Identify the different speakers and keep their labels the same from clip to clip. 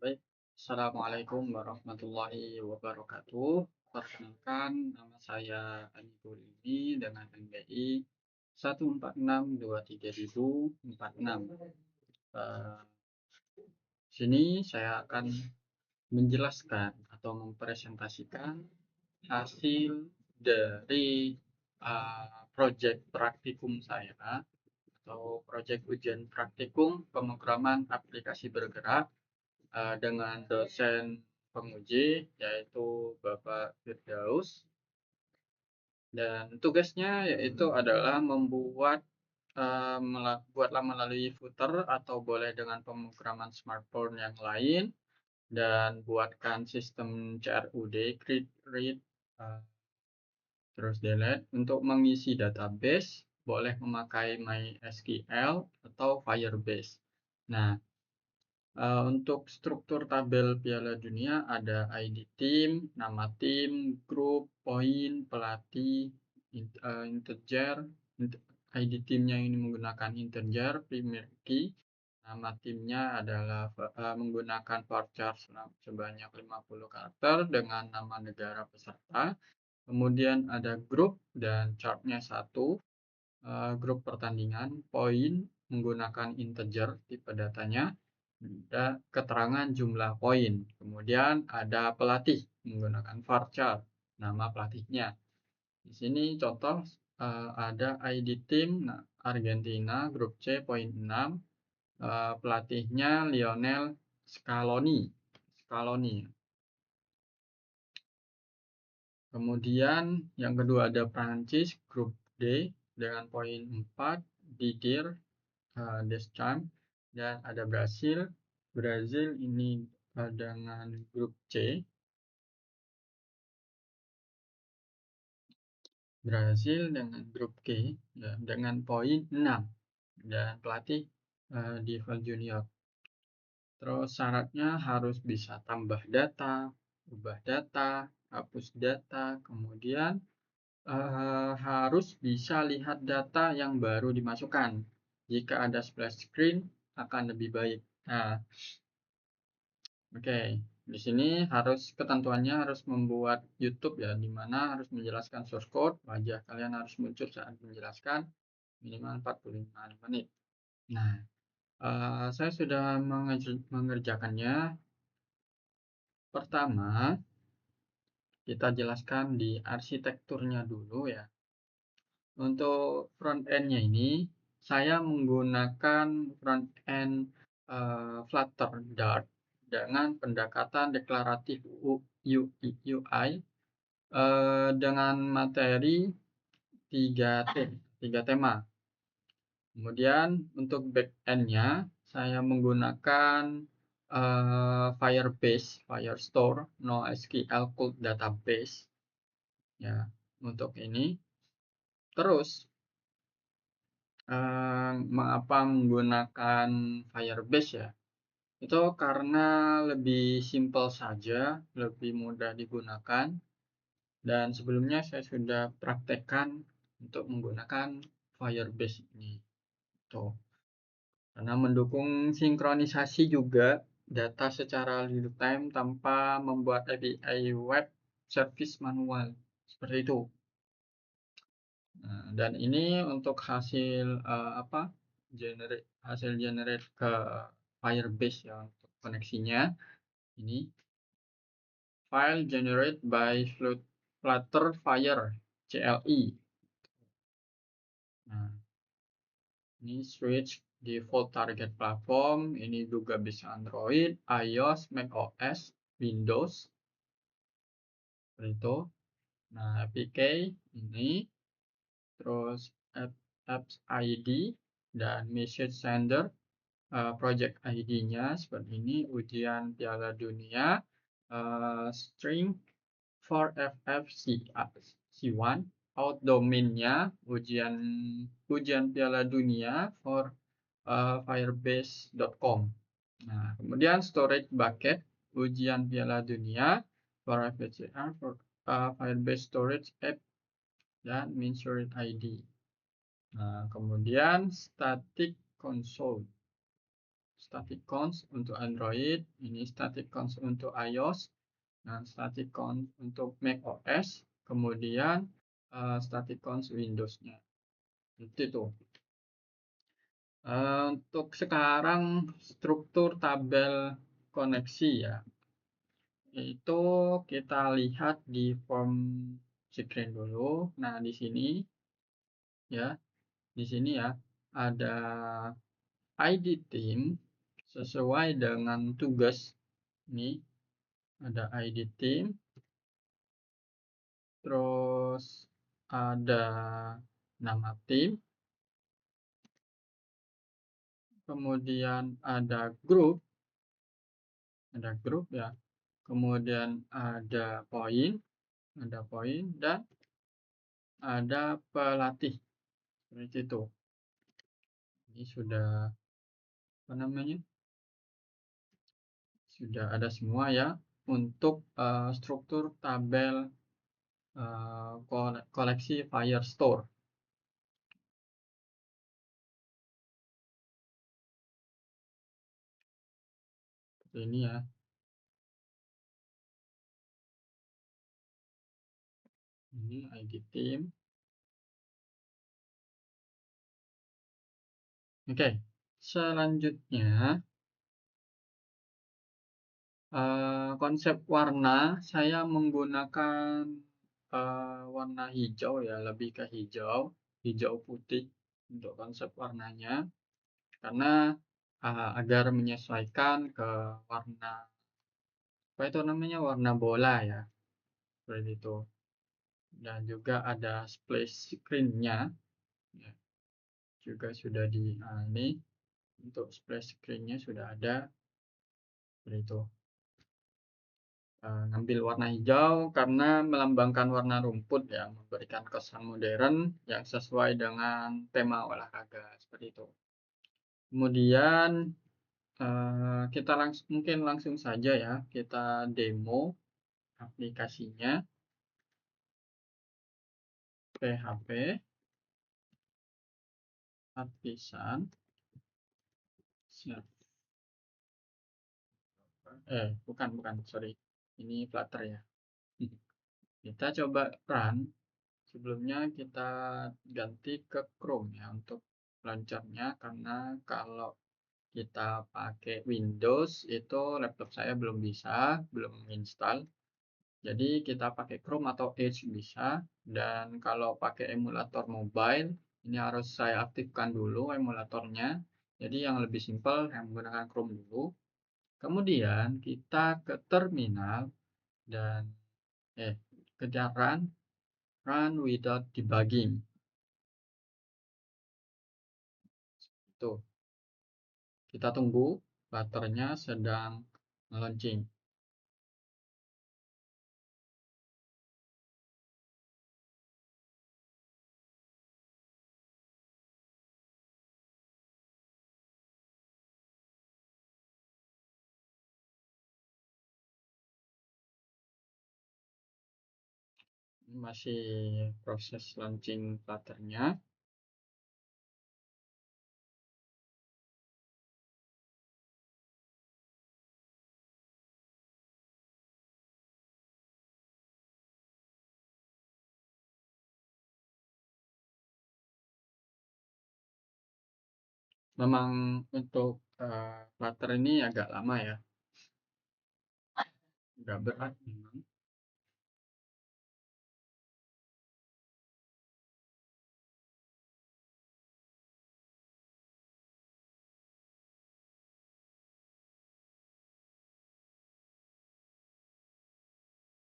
Speaker 1: Baik, Assalamualaikum warahmatullahi wabarakatuh. Perkenalkan, nama saya Anibul ini dengan NPI 14623.046. Eh, Sini saya akan menjelaskan atau mempresentasikan hasil dari proyek praktikum saya atau proyek ujian praktikum pemrograman aplikasi bergerak dengan dosen penguji yaitu Bapak Firdaus, dan tugasnya yaitu adalah buatlah melalui footer atau boleh dengan pemrograman smartphone yang lain, dan buatkan sistem CRUD, create, read, terus delete untuk mengisi database, boleh memakai MySQL atau Firebase. Nah, untuk struktur tabel Piala Dunia ada ID tim, nama tim, grup, poin, pelatih, integer. ID timnya ini menggunakan integer, primary key. Nama timnya adalah menggunakan varchar sebanyak 50 karakter dengan nama negara peserta. Kemudian ada grup dan chartnya 1. Grup pertandingan, poin menggunakan integer tipe datanya, ada keterangan jumlah poin. Kemudian ada pelatih menggunakan varchar, nama pelatihnya. Di sini contoh ada ID tim Argentina, grup C, poin 6. Pelatihnya Lionel Scaloni. Kemudian yang kedua ada Prancis, grup D dengan poin 4, Didier Deschamps, dan ada Brazil ini dengan grup C. Brazil dengan grup K ya, dengan poin 6, dan pelatih Dival Junior. Terus syaratnya harus bisa tambah data, ubah data, hapus data, kemudian harus bisa lihat data yang baru dimasukkan. Jika ada splash screen akan lebih baik. Nah, oke, di sini ketentuannya harus membuat YouTube ya, di mana harus menjelaskan source code, wajah kalian harus muncul saat menjelaskan minimal 45 menit. Nah, saya sudah mengerjakannya. Pertama, kita jelaskan di arsitekturnya dulu ya. Untuk front end-nya ini, saya menggunakan front end Flutter Dart dengan pendekatan deklaratif UI dengan materi 3 tema. Kemudian untuk back end-nya, saya menggunakan Firebase, Firestore, NoSQL Cold Database. Ya, untuk ini. Terus, mengapa menggunakan Firebase ya? Itu karena lebih simpel saja, lebih mudah digunakan. Dan sebelumnya saya sudah praktekkan untuk menggunakan Firebase ini. Tuh. Karena mendukung sinkronisasi juga data secara real time tanpa membuat API web service manual. Seperti itu. Nah, dan ini untuk hasil generate ke Firebase ya, untuk koneksinya ini file generate by Flutter Fire CLI. Nah, ini switch default target platform, ini juga bisa Android, iOS, macOS, Windows, seperti itu. Nah, APK ini, terus apps ID dan message sender. Project ID-nya seperti ini, ujian Piala Dunia, string for FFC1, out domain-nya ujian Piala Dunia for firebase.com. Nah, kemudian storage bucket ujian Piala Dunia for FFCR for Firebase storage app dan Minsurit ID. Nah, kemudian static console static cons untuk Android, ini static cons untuk iOS, dan static cons untuk macOS, kemudian static cons Windows-nya. Itu. Untuk sekarang struktur tabel koneksi ya, itu kita lihat di form screen dulu. Nah, di sini ya, ada ID team sesuai dengan tugas. Ini ada ID team, terus ada nama tim, kemudian ada grup ya, kemudian ada poin dan ada pelatih. Seperti itu. Ini sudah apa namanya? Sudah ada semua ya untuk struktur tabel koleksi Firestore. Ini ya. Ini ID team. Oke, selanjutnya konsep warna, saya menggunakan warna hijau ya, lebih ke hijau putih untuk konsep warnanya, karena agar menyesuaikan ke warna apa itu namanya, warna bola ya, seperti itu. Dan juga ada splash screen-nya ya, juga sudah di ini untuk splash screen-nya sudah ada, seperti itu. Ngambil warna hijau karena melambangkan warna rumput ya, memberikan kesan modern yang sesuai dengan tema olahraga, seperti itu. Kemudian kita mungkin langsung saja ya, kita demo aplikasinya. PHP Artisan bukan, sorry, ini Flutter ya. Kita coba run. Sebelumnya kita ganti ke Chrome ya untuk launchernya, karena kalau kita pakai Windows itu laptop saya belum install. Jadi kita pakai Chrome atau Edge bisa. Dan kalau pakai emulator mobile, ini harus saya aktifkan dulu emulatornya. Jadi yang lebih simpel yang menggunakan Chrome dulu. Kemudian kita ke terminal dan kejar run without debugging. Itu. Kita tunggu, Flutternya sedang launching. Ini masih proses launching Flutternya. Memang untuk Flutter ini agak lama ya, agak berat memang.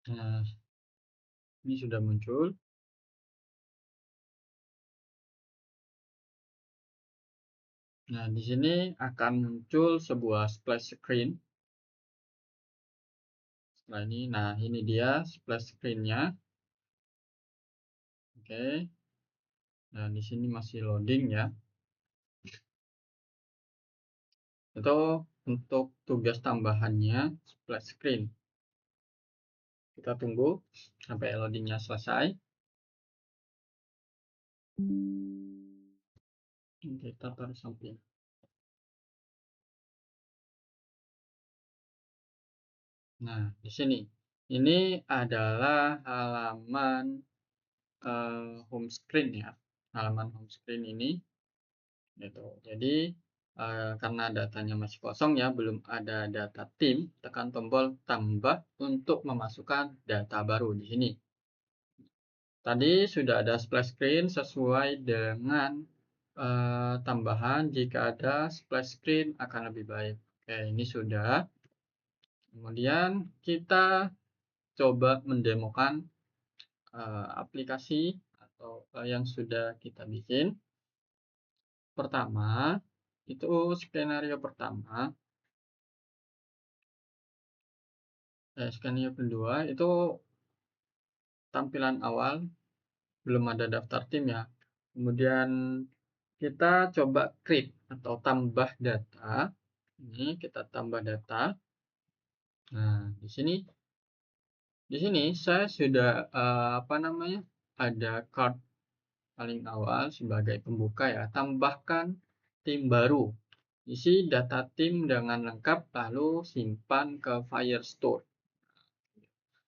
Speaker 1: Nah, ini sudah muncul. Nah, di sini akan muncul sebuah splash screen. Setelah ini, nah ini dia splash screen-nya. Oke. Nah, di sini masih loading ya. Itu untuk tugas tambahannya splash screen. Kita tunggu sampai loadingnya selesai. Kita taruh samping. Nah, di sini. Ini adalah halaman home screen ya. Halaman home screen ini gitu. Jadi karena datanya masih kosong ya, belum ada data tim, tekan tombol tambah untuk memasukkan data baru di sini. Tadi sudah ada splash screen sesuai dengan tambahan. Jika ada splash screen akan lebih baik. Oke, ini sudah. Kemudian kita coba mendemokan aplikasi atau yang sudah kita bikin. Pertama, itu skenario pertama. Skenario kedua itu tampilan awal, belum ada daftar tim ya. Kemudian kita coba create atau tambah data. Ini kita tambah data. Nah, di sini saya sudah ada card paling awal sebagai pembuka ya. Tambahkan tim baru. Isi data tim dengan lengkap lalu simpan ke Firestore.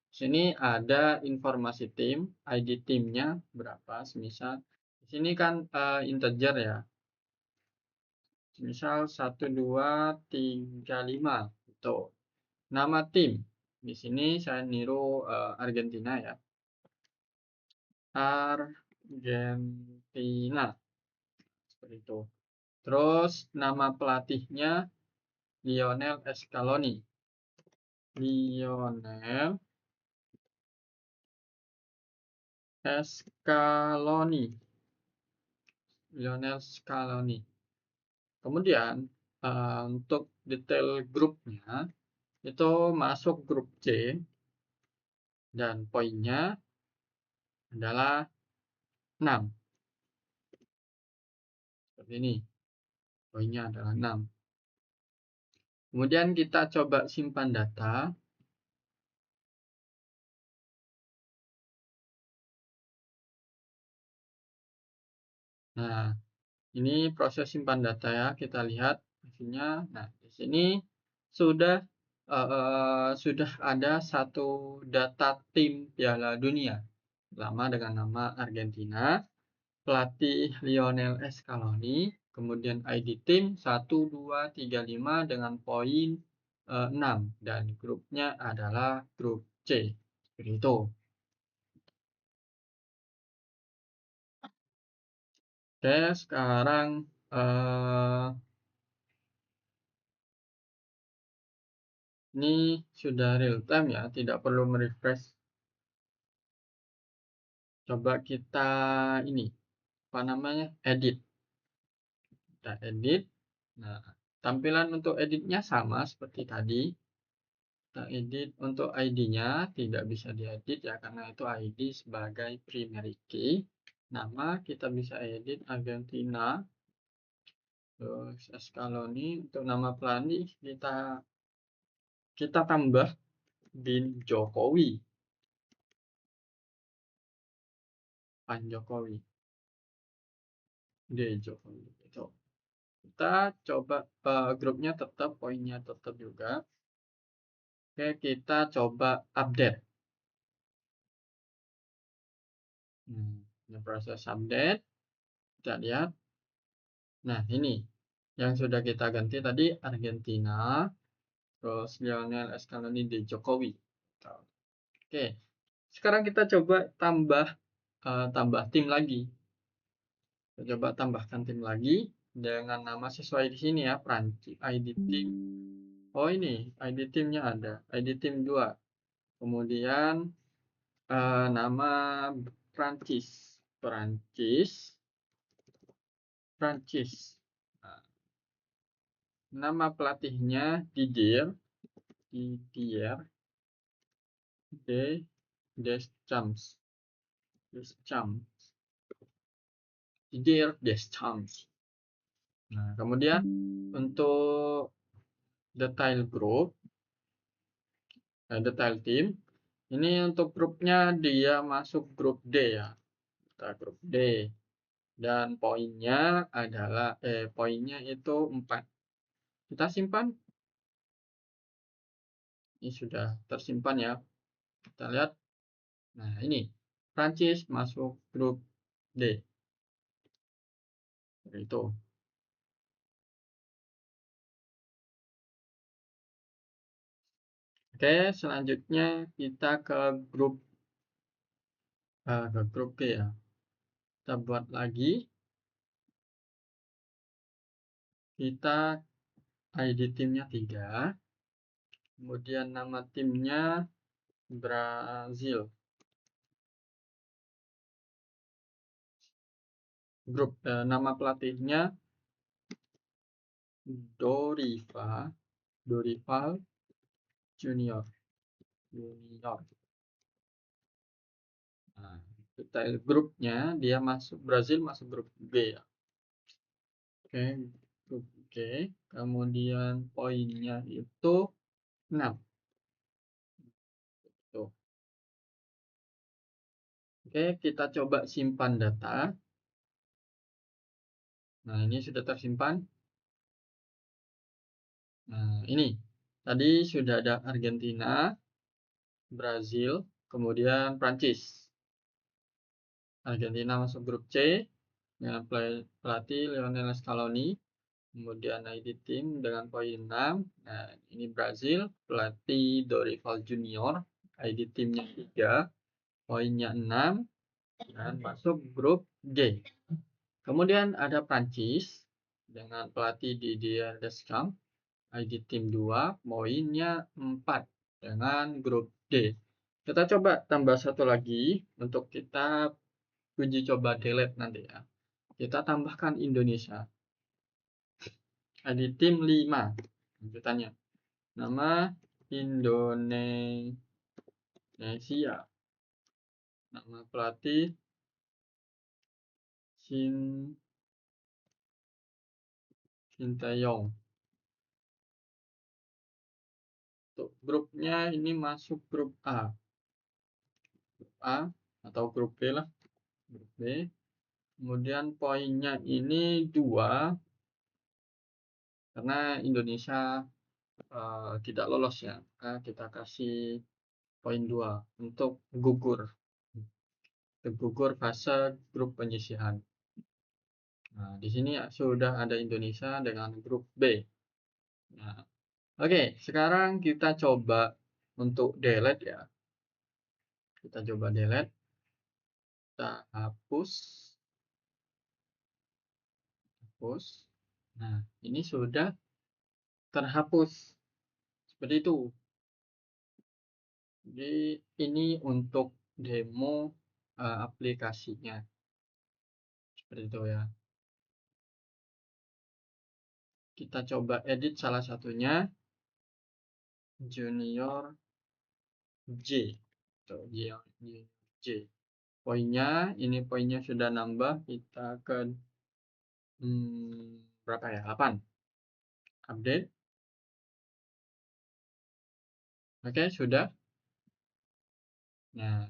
Speaker 1: Sini ada informasi tim, ID timnya berapa, semisal di sini kan integer ya. Misal 1 2 3 5 gitu. Nama tim. Di sini saya niru Argentina ya. Argentina. Seperti itu. Terus nama pelatihnya Lionel Scaloni. Lionel Scaloni. Lionel Scaloni. Kemudian untuk detail grupnya itu masuk grup C dan poinnya adalah 6. Seperti ini. Poinnya adalah 6. Kemudian kita coba simpan data. Nah, ini proses simpan data ya. Kita lihat hasilnya. Nah, di sini sudah ada satu data tim Piala Dunia. Lama dengan nama Argentina. Pelatih Lionel Scaloni, kemudian ID tim 1 2 3 5 dengan poin 6 dan grupnya adalah grup C. Seperti itu. Oke, sekarang ini sudah real time ya, tidak perlu merefresh. Coba kita ini edit. Kita edit. Nah, tampilan untuk editnya sama seperti tadi. Kita edit untuk ID-nya tidak bisa diedit ya karena itu ID sebagai primary key. Nama kita bisa edit Argentina. Terus Scaloni untuk nama pelatih kita tambah bin Jokowi. Pan Jokowi. D Jokowi. Itu. Kita coba grupnya tetap, poinnya tetap juga. Oke, kita coba update. Ini proses update. Kita lihat. Nah, ini yang sudah kita ganti tadi Argentina, terus Lionel Scaloni di Jokowi. Oke, sekarang kita coba tambah tim lagi. Kita coba tambahkan tim lagi dengan nama sesuai di sini ya, Prancis ID tim. Oh ini ID timnya ada, ID tim 2. Kemudian nama Prancis, Prancis. Nah, nama pelatihnya Didier Deschamps. Didier Deschamps. Nah, kemudian untuk detail group, detail team, ini untuk grupnya dia masuk grup D ya. Kita grup D. Dan poinnya itu 4. Kita simpan. ini sudah tersimpan ya. Kita lihat. Nah, ini Prancis masuk grup D. Itu. Oke, selanjutnya kita ke grup B ya. Kita buat lagi. Kita ID timnya 3. Kemudian nama timnya Brazil. Nama pelatihnya Dorival Junior. Nah, detail grupnya dia Brazil masuk grup B ya. Oke, grup G. Kemudian poinnya itu 6. Tuh. Oke, kita coba simpan data. Nah, ini sudah tersimpan. Nah, ini tadi sudah ada Argentina, Brazil, kemudian Prancis. Argentina masuk grup C dengan pelatih Lionel Scaloni, kemudian ID tim dengan poin 6. Nah, ini Brazil, pelatih Dorival Junior, ID timnya 3, poinnya 6, dan masuk grup G. Kemudian ada Prancis dengan pelatih Didier Deschamps, ID tim 2, poinnya 4 dengan grup D. Kita coba tambah satu lagi untuk kita uji coba delete nanti ya. Kita tambahkan Indonesia. ID tim 5. Lanjutannya. Nama Indonesia. Nama pelatih Sinteyong. Untuk grupnya ini masuk grup A. Grup A atau grup B lah. Grup B. Kemudian poinnya ini 2 karena Indonesia tidak lolos ya. Maka kita kasih poin 2 untuk gugur. Gugur fase grup penyisihan. Nah, di sini sudah ada Indonesia dengan grup B. Nah, oke, sekarang kita coba untuk delete ya. Kita coba delete. Kita hapus. Nah, ini sudah terhapus. Seperti itu. Jadi ini untuk demo aplikasinya. Seperti itu ya. Kita coba edit salah satunya. Junior J. J. Poinnya, ini poinnya sudah nambah. Kita ke berapa ya? 8. Update. Oke, sudah. Nah,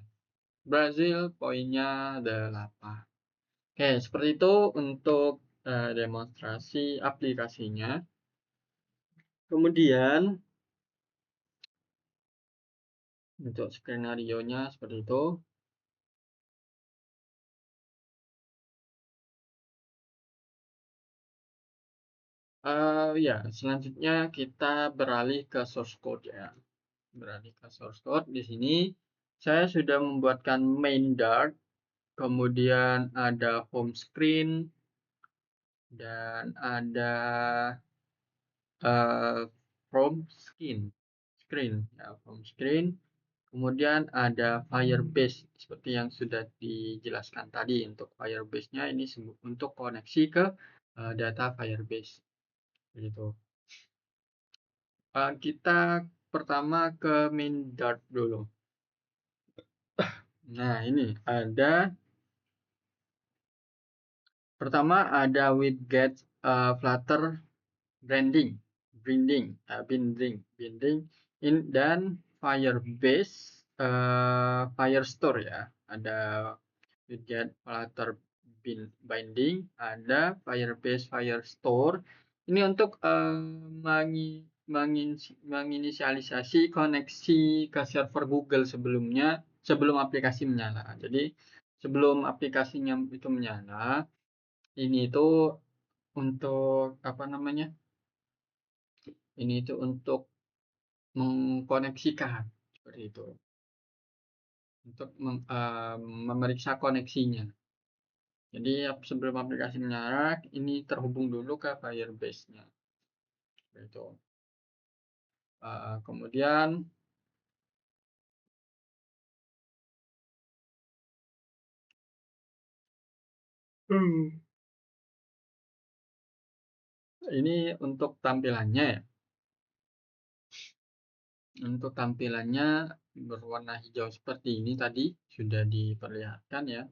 Speaker 1: Brazil poinnya 8. Oke, seperti itu untuk demonstrasi aplikasinya. Kemudian untuk skenario-nya seperti itu. Ya, selanjutnya kita beralih ke source code ya. Beralih ke source code. Di sini saya sudah membuatkan main Dart, kemudian ada home screen, dan ada home screen. Kemudian ada Firebase seperti yang sudah dijelaskan tadi. Untuk Firebase-nya ini untuk koneksi ke data Firebase. Begitu. Kita pertama ke main Dart dulu. Nah, ini pertama ada widget Flutter binding dan Firebase Firestore ya. Ada widget Flutter binding, ada Firebase Firestore. Ini untuk menginisialisasi koneksi ke server Google sebelum aplikasi menyala. Jadi sebelum aplikasinya itu menyala, ini itu untuk apa namanya? Ini itu untuk mengkoneksikan seperti itu. Untuk memeriksa koneksinya. Jadi sebelum aplikasi menyala, ini terhubung dulu ke Firebase-nya. Itu. Kemudian ini untuk tampilannya ya. Untuk tampilannya berwarna hijau seperti ini tadi sudah diperlihatkan ya.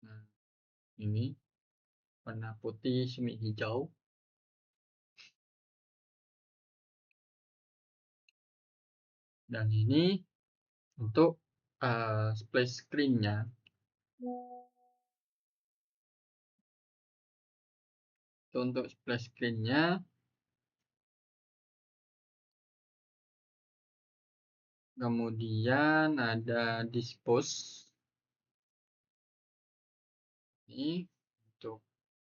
Speaker 1: Nah, ini warna putih semi hijau. Dan ini untuk splash screen-nya. Itu untuk splash screen-nya. Kemudian ada dispose. Ini untuk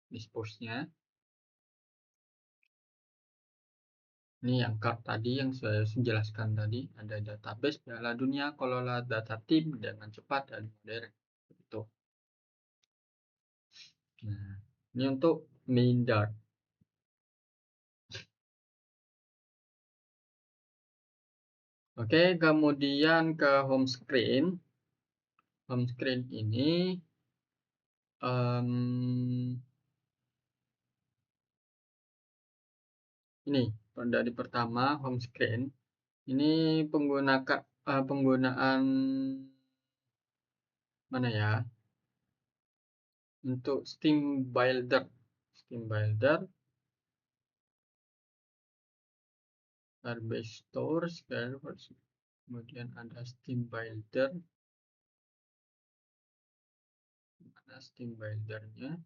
Speaker 1: dispose-nya. Ini yang card tadi yang saya jelaskan tadi, ada database Piala Dunia, kelola data tim dengan cepat dan modern. Itu. Nah, ini untuk main dart. Oke, kemudian ke home screen. Home screen ini ini dari pertama home screen. Ini penggunaan mana ya? Untuk Steam Builder, Firebase Store, kemudian ada Steam Builder. Mana Steam Builder-nya?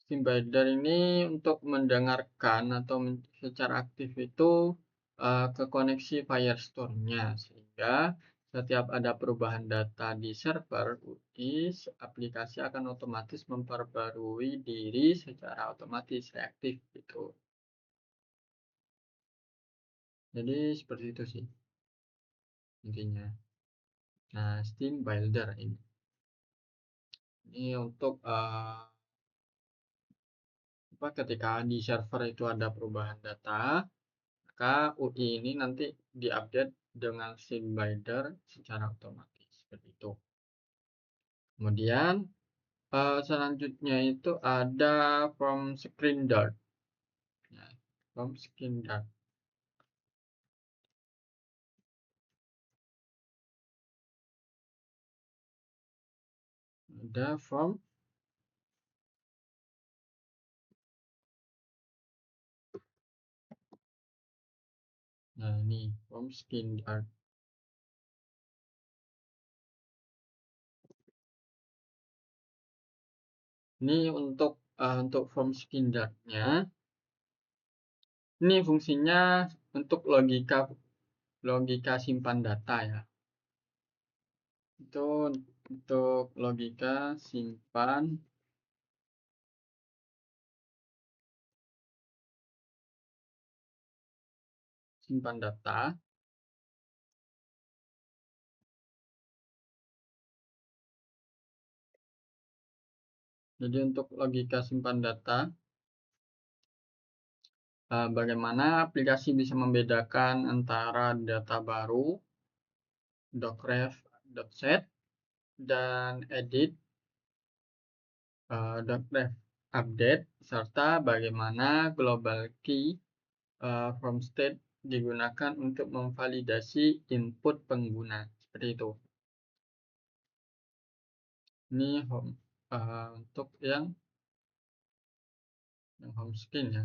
Speaker 1: Steam Builder ini untuk mendengarkan atau secara aktif itu ke koneksi Firestore-nya, sehingga setiap ada perubahan data di server UIS, aplikasi akan otomatis memperbarui diri secara otomatis reaktif gitu. Jadi seperti itu sih intinya. Nah, Steam Builder ini untuk ketika di server itu ada perubahan data, maka UI ini nanti diupdate dengan Steam Builder secara otomatis seperti itu. Kemudian selanjutnya itu ada from screen dart. Ya, from screen dart. Ada from Nah, ini from screen dart. Ini untuk from screen dart-nya. Ini fungsinya untuk logika simpan data ya. Itu untuk logika simpan data. Jadi untuk logika simpan data, bagaimana aplikasi bisa membedakan antara data baru, docref, .set, dan edit, docref update, serta bagaimana global key from state digunakan untuk memvalidasi input pengguna. Seperti itu. Ini untuk yang home screen ya.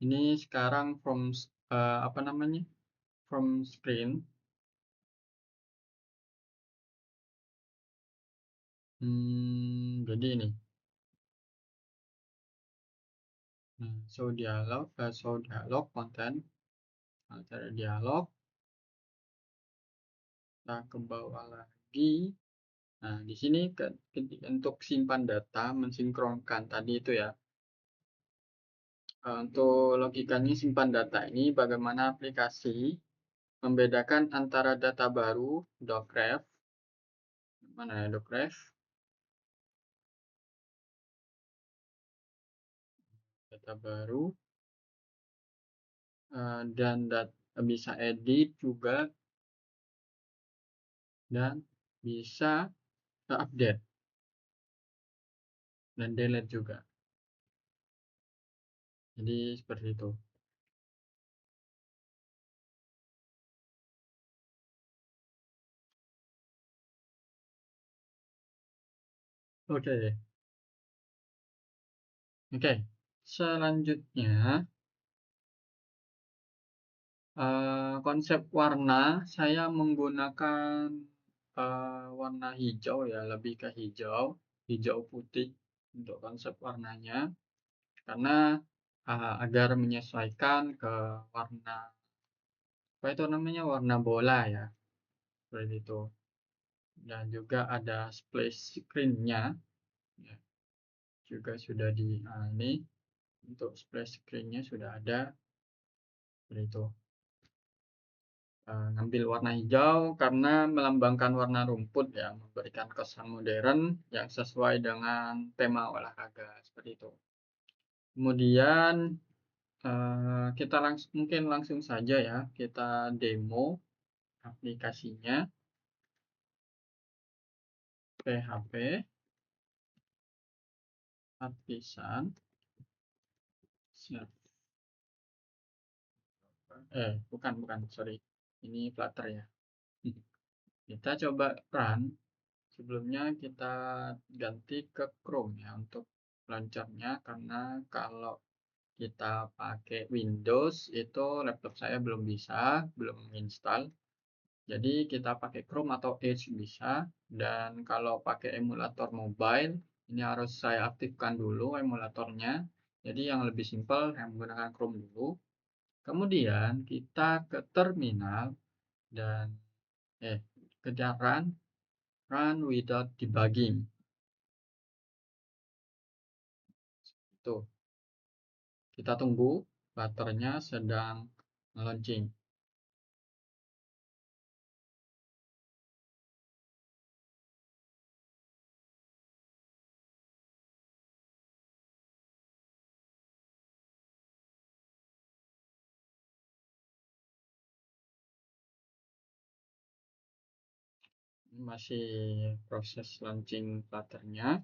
Speaker 1: Ini sekarang from screen Jadi ini. Nah, show dialog content. Nah, cari dialog, kita ke bawah lagi. Nah, di sini untuk simpan data, mensinkronkan tadi itu ya. Untuk logikanya simpan data ini bagaimana aplikasi membedakan antara data baru, docref, mana ya docref, data baru, dan bisa edit juga, dan bisa update dan delete juga. Jadi seperti itu. Oke. Oke. Selanjutnya, konsep warna saya menggunakan warna hijau ya, lebih ke hijau putih untuk konsep warnanya, karena agar menyesuaikan ke warna apa itu namanya, warna bola ya, seperti itu. Dan juga ada splash screen-nya ya, juga sudah di ini untuk splash screen-nya sudah ada, seperti itu. Ngambil warna hijau karena melambangkan warna rumput ya, memberikan kesan modern yang sesuai dengan tema olahraga, seperti itu. Kemudian kita mungkin langsung saja ya, kita demo aplikasinya. PHP Artisan bukan, sorry, ini Flutter ya. Kita coba run. Sebelumnya kita ganti ke Chrome ya untuk launchernya, karena kalau kita pakai Windows itu laptop saya belum install. Jadi kita pakai Chrome atau Edge bisa, dan kalau pakai emulator mobile ini harus saya aktifkan dulu emulatornya. Jadi yang lebih simpel yang menggunakan Chrome dulu. Kemudian kita ke terminal dan kejar run without debugging. Tuh, kita tunggu Flutternya sedang launching. Masih proses launching Flutternya.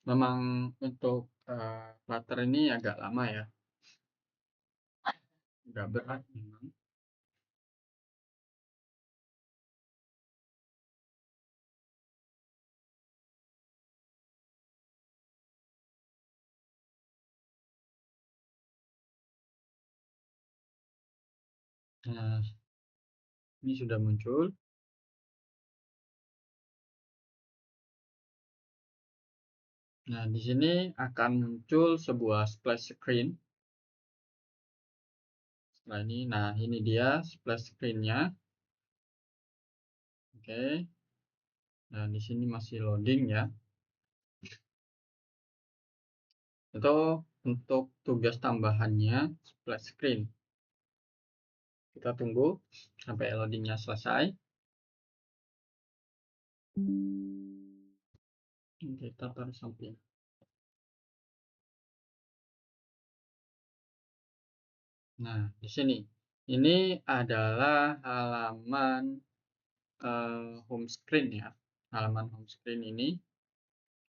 Speaker 1: Memang untuk Flutter ini agak lama ya, agak berat memang. Nah, ini sudah muncul. Nah, di sini akan muncul sebuah splash screen. Setelah ini, nah ini dia splash screen-nya. Oke. Nah, di sini masih loading ya. Itu untuk tugas tambahannya splash screen. Kita tunggu sampai loadingnya selesai. Kita taruh samping. Nah, di sini. Ini adalah halaman home screen ya. Halaman home screen ini.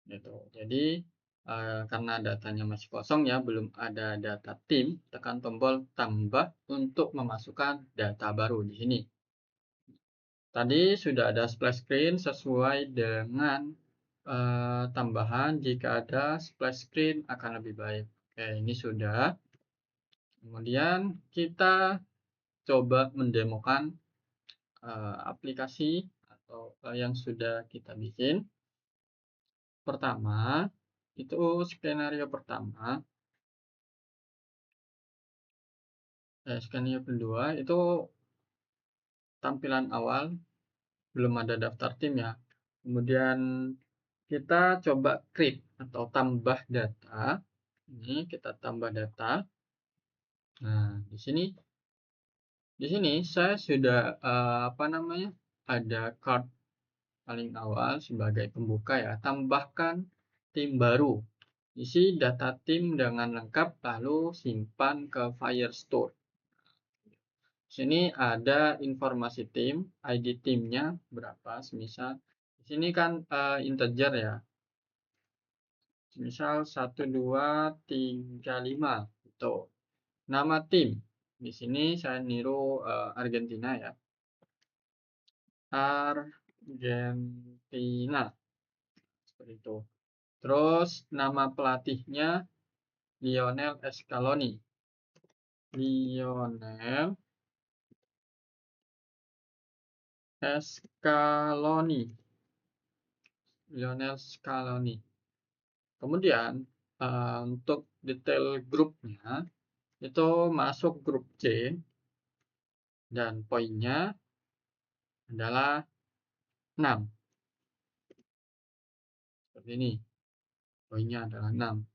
Speaker 1: Gitu. Jadi, karena datanya masih kosong ya, belum ada data tim, tekan tombol tambah untuk memasukkan data baru di sini. Tadi sudah ada splash screen sesuai dengan tambahan. Jika ada splash screen akan lebih baik. Oke, ini sudah. Kemudian kita coba mendemokan aplikasi atau yang sudah kita bikin. Pertama, itu skenario pertama. Skenario kedua itu tampilan awal, belum ada daftar tim ya. Kemudian kita coba create atau tambah data. Ini kita tambah data. Nah, di sini saya sudah apa namanya? Ada card paling awal sebagai pembuka ya. Tambahkan tim baru. Isi data tim dengan lengkap lalu simpan ke Firestore. Sini ada informasi tim, ID timnya berapa, semisal di sini kan integer ya. Misal 1 2 3 5 itu. Nama tim. Di sini saya niru Argentina ya. Argentina. Seperti itu. Terus nama pelatihnya Lionel Scaloni. Lionel Scaloni. Lionel Scaloni. Kemudian untuk detail grupnya itu masuk grup C dan poinnya adalah 6. Seperti ini. Poinnya adalah 6.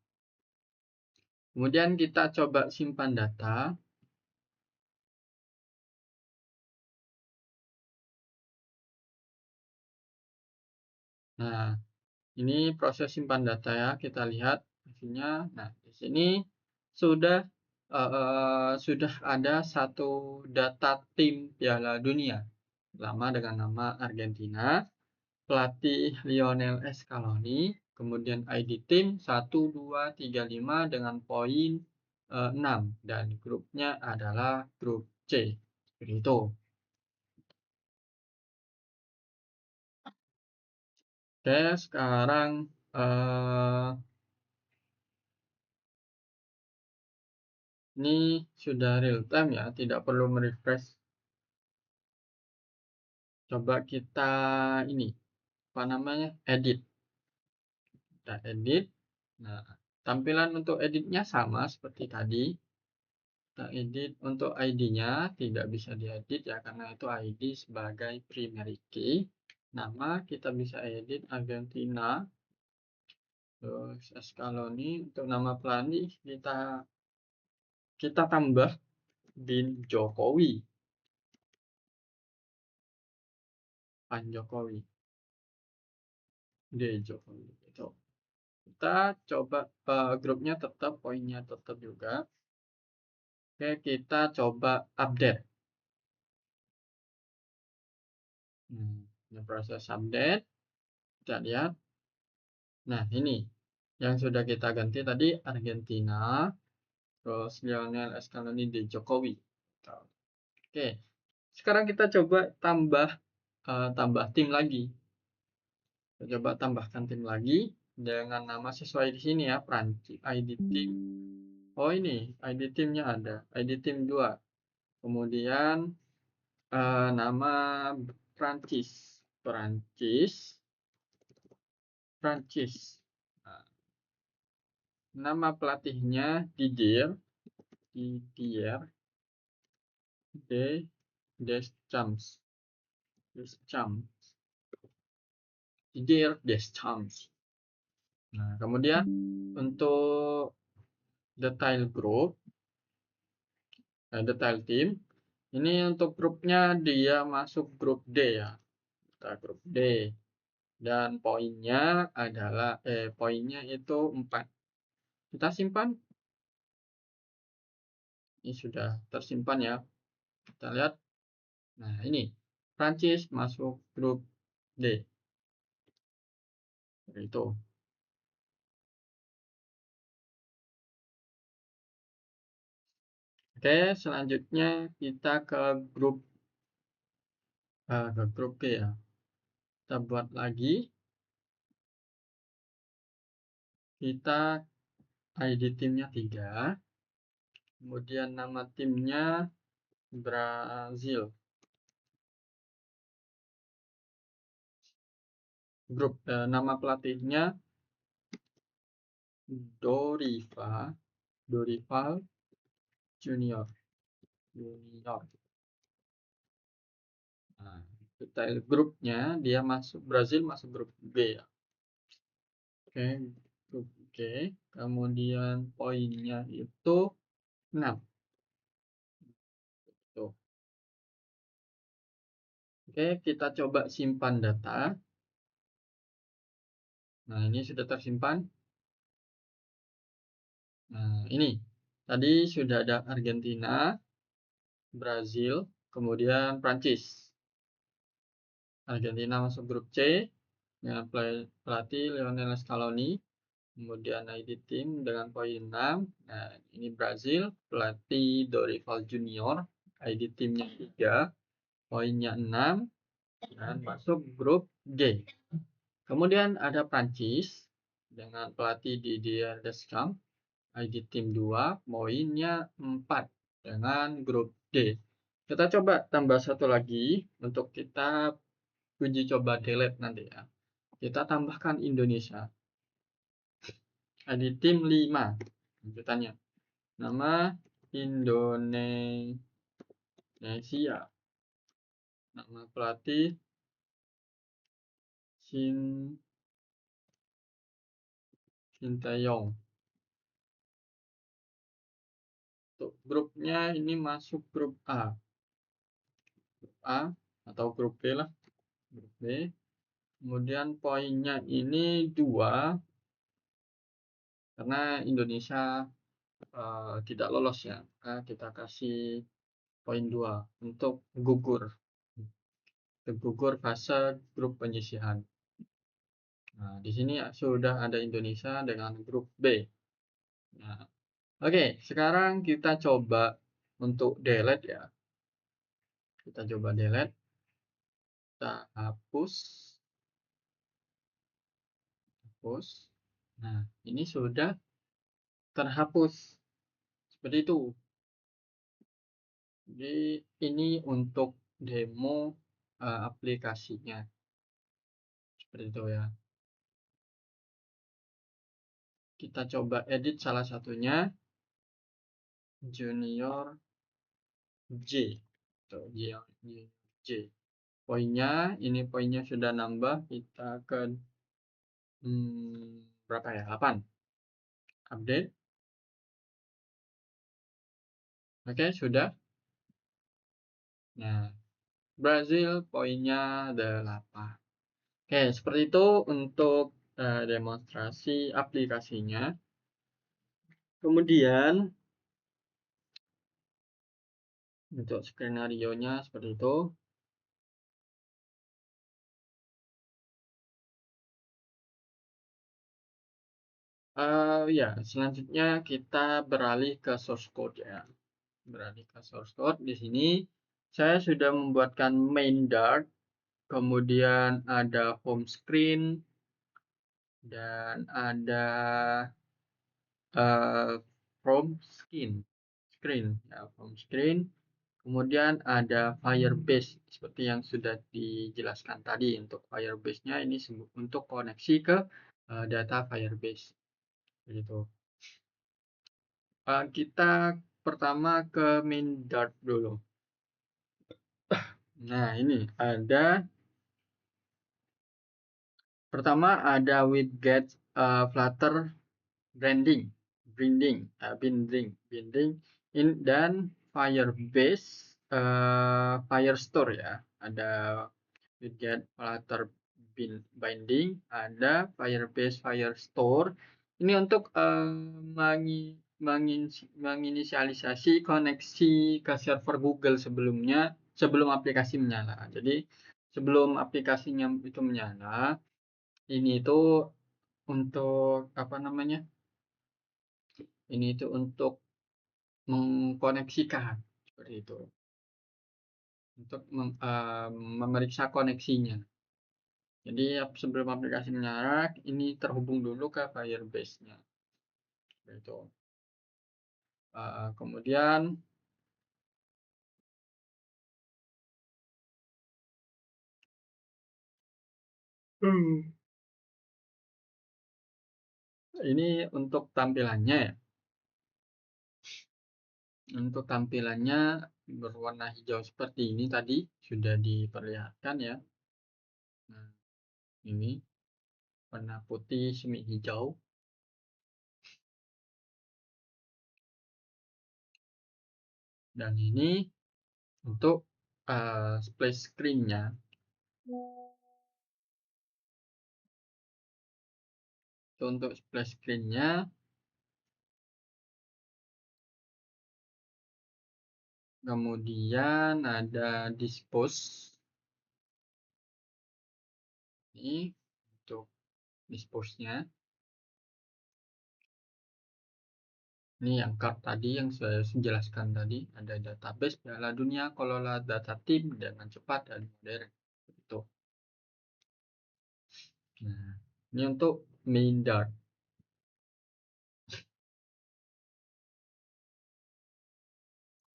Speaker 1: Kemudian kita coba simpan data. Nah, ini proses simpan data ya, kita lihat hasilnya. Nah, di sini sudah ada satu data tim Piala Dunia lama dengan nama Argentina, pelatih Lionel Scaloni, kemudian ID tim 1 2 3 5 dengan poin 6 dan grupnya adalah grup C. Seperti itu. Oke, sekarang ini sudah real time ya, tidak perlu merefresh. Coba kita ini, apa namanya, edit. Kita edit. Nah, tampilan untuk editnya sama seperti tadi. Kita edit untuk ID-nya, tidak bisa diedit ya, karena itu ID sebagai primary key. Nama kita bisa edit Argentina. Terus Scaloni, untuk nama pelatih kita tambah Din Jokowi. Pan Jokowi. D Jokowi. Itu. Kita coba grupnya tetap, poinnya tetap juga. Oke, kita coba update. Ini proses update. Kita lihat. Nah, ini yang sudah kita ganti tadi Argentina, terus Lionel Scaloni di Jokowi. Oke, sekarang kita coba tambah tim lagi. Kita coba tambahkan tim lagi dengan nama sesuai di sini ya, Prancis ID tim. Oh ini ID timnya ada, ID tim 2. Kemudian nama Prancis, Prancis. Nah, nama pelatihnya Didier Deschamps. Didier Deschamps. Nah, kemudian untuk detail grup, detail tim, ini untuk grupnya dia masuk grup D ya. Kita grup D. Dan poinnya itu 4. Kita simpan. Ini sudah tersimpan ya. Kita lihat. Nah, ini Prancis masuk grup D. Itu. Oke, selanjutnya kita ke grup ke grup G ya. Kita buat lagi. Kita ID timnya 3. Kemudian nama timnya Brazil. Nama pelatihnya Dorival Junior. Nah, detail grupnya dia masuk Brazil masuk grup B ya. Oke, grup G. Kemudian poinnya itu 6. Tuh. Oke, kita coba simpan data. Nah, ini sudah tersimpan. Nah, ini tadi sudah ada Argentina, Brazil, kemudian Prancis. Argentina masuk grup C dengan pelatih Lionel Scaloni. Kemudian ID tim dengan poin 6. Nah, ini Brazil, pelatih Dorival Junior, ID timnya 3, poinnya 6, dan masuk grup G. Kemudian ada Prancis dengan pelatih Didier Deschamps, ID tim 2, poinnya 4, dengan grup D. Kita coba tambah satu lagi untuk kita uji coba delete nanti ya. Kita tambahkan Indonesia. ID tim 5. Lanjutannya. Nama Indonesia. Nama pelatih Sinteyong. Untuk grupnya ini masuk grup A. Grup A atau grup B lah. Grup B. Kemudian poinnya ini 2 karena Indonesia tidak lolos ya. Maka kita kasih poin 2 untuk gugur. Gugur fase grup penyisihan. Nah, di sini sudah ada Indonesia dengan grup B. Nah, oke, sekarang kita coba untuk delete ya. Kita coba delete. Kita hapus. Nah, ini sudah terhapus. Seperti itu. Jadi, ini untuk demo aplikasinya. Seperti itu ya. Kita coba edit salah satunya. Junior J. Tuh, J. Poinnya, ini poinnya sudah nambah. Kita ke berapa ya? 8. Update. Oke, sudah. Nah, Brazil poinnya 8. Oke, seperti itu untuk demonstrasi aplikasinya. Kemudian untuk skenario-nya seperti itu. Ya, selanjutnya kita beralih ke source code ya. Beralih ke source code. Di sini saya sudah membuatkan main Dart, kemudian ada home screen, dan ada home screen ya, home screen. Kemudian ada Firebase seperti yang sudah dijelaskan tadi. Untuk Firebase-nya ini untuk koneksi ke data Firebase. Begitu. Kita pertama ke main Dart dulu. Nah, ini pertama ada widget Flutter binding dan Firebase Firestore ya. Ada widget Flutter binding, ada Firebase Firestore. Ini untuk menginisialisasi koneksi ke server Google sebelum aplikasi menyala. Jadi sebelum aplikasinya itu menyala, ini itu untuk apa namanya? Ini itu untuk mengkoneksikan seperti itu. untuk memeriksa koneksinya. Jadi sebelum aplikasi menyala, ini terhubung dulu ke Firebase-nya. Itu. Kemudian ini untuk tampilannya ya. Untuk tampilannya berwarna hijau seperti ini tadi sudah diperlihatkan ya. Nah, ini warna putih semi hijau. Dan ini untuk splash screen-nya. Untuk splash screen-nya kemudian ada dispose ini untuk dispose-nya. Ini yang card tadi yang saya jelaskan tadi, ada database Piala Dunia, kelola data tim dengan cepat dan modern. Itu. Nah, ini untuk main dart.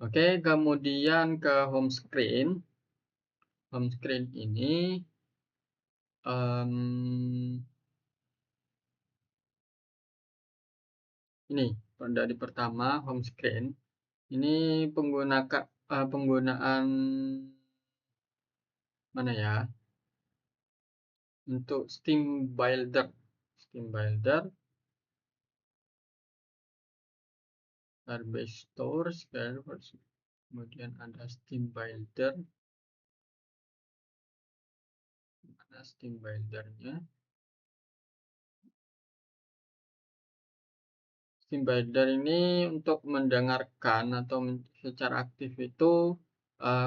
Speaker 1: Oke, kemudian ke home screen. Home screen ini ini dari pertama home screen. Ini penggunaan mana ya? Untuk Steam Builder, Firebase Store, kemudian ada Steam Builder. Mana Steam Builder-nya? Steam Builder ini untuk mendengarkan atau secara aktif itu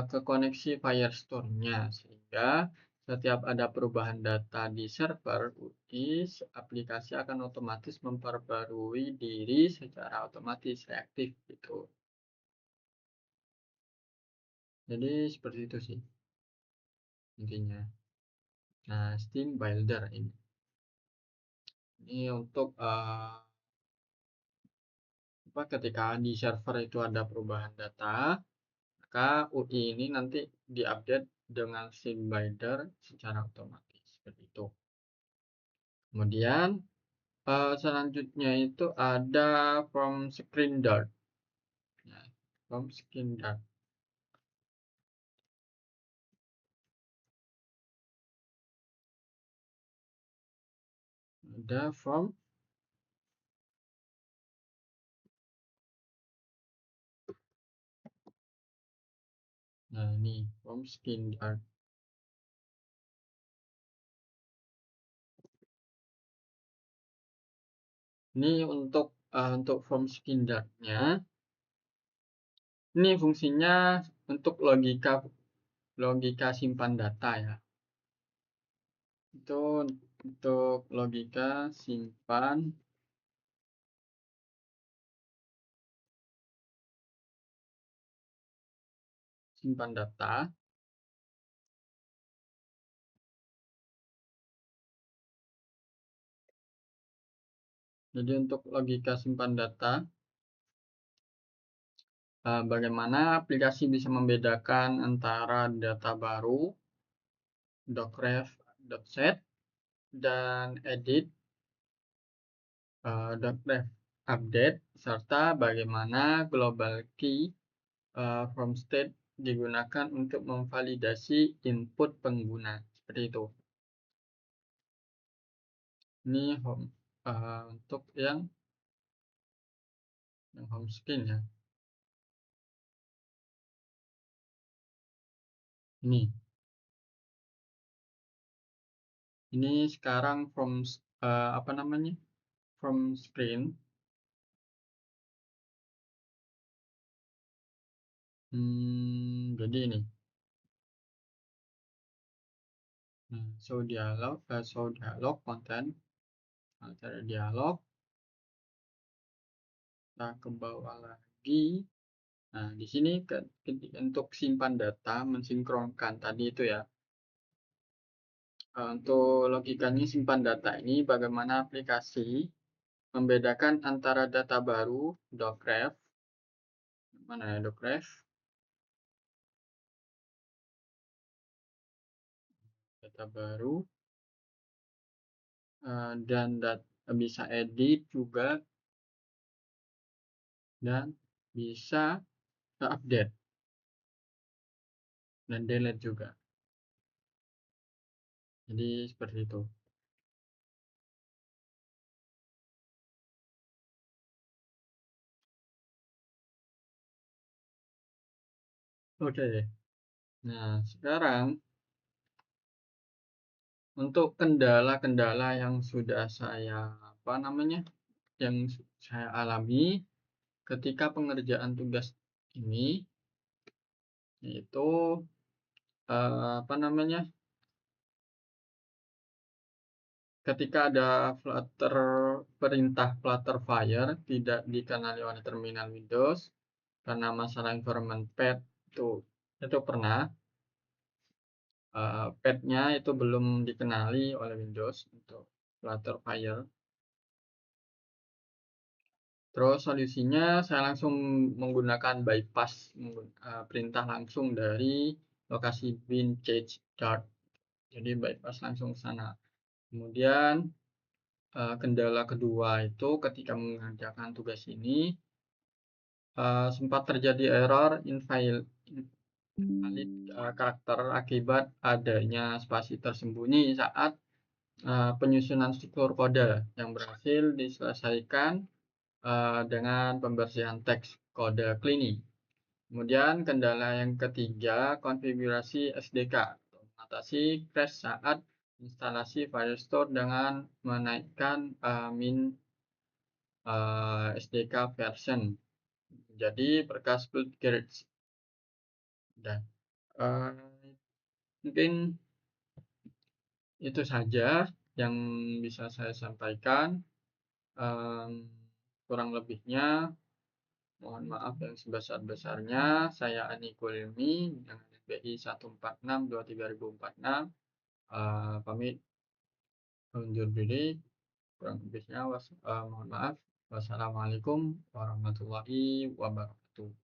Speaker 1: ke koneksi Firestore-nya, sehingga setiap ada perubahan data di server UIS, aplikasi akan otomatis memperbarui diri secara otomatis reaktif gitu. Jadi seperti itu sih intinya. Nah, Steam Builder ini untuk ketika di server itu ada perubahan data, maka UI ini nanti diupdate dengan Steam Builder secara otomatis seperti itu. Kemudian selanjutnya itu ada from screen dart. Ya, from screen dart. Ada from nah ini from screen dart. Ini untuk from screen dart-nya. Ini fungsinya untuk logika simpan data ya. Itu untuk logika simpan data. Jadi untuk logika simpan data, bagaimana aplikasi bisa membedakan antara data baru, docref, set, dan edit, docref update, serta bagaimana global key from state digunakan untuk memvalidasi input pengguna. Seperti itu. Ini home untuk yang home screen ya. Ini sekarang from from screen. Jadi ini show dialog content. Cara dialog kita ke bawah lagi, Nah, di sini untuk simpan data, mensinkronkan tadi itu ya. Untuk logikanya simpan data ini bagaimana aplikasi membedakan antara data baru, docref, mana ya docref, data baru, dan bisa edit juga, dan bisa update dan delete juga. Jadi seperti itu. Oke. Nah, sekarang untuk kendala-kendala yang sudah saya apa namanya? Yang saya alami ketika pengerjaan tugas ini, yaitu apa namanya? Ketika ada perintah Flutterfire tidak dikenali oleh terminal Windows karena masalah environment path itu pernah path-nya itu belum dikenali oleh Windows untuk Flutterfire. Terus solusinya saya langsung menggunakan bypass perintah langsung dari lokasi bin change dart. Jadi bypass langsung ke sana. Kemudian kendala kedua itu ketika mengerjakan tugas ini sempat terjadi error invalid karakter akibat adanya spasi tersembunyi saat penyusunan struktur kode yang berhasil diselesaikan dengan pembersihan teks kode cleaning. Kemudian kendala yang ketiga, konfigurasi SDK. Mengatasi crash saat instalasi Firestore dengan menaikkan min SDK version. Jadi berkas split grades. Dan mungkin itu saja yang bisa saya sampaikan. Kurang lebihnya mohon maaf yang sebesar-besarnya. Saya Ani Kulmi dengan NBI 146-23046. Pamit undur diri. Kurang lebihnya mohon maaf. Wassalamualaikum warahmatullahi wabarakatuh.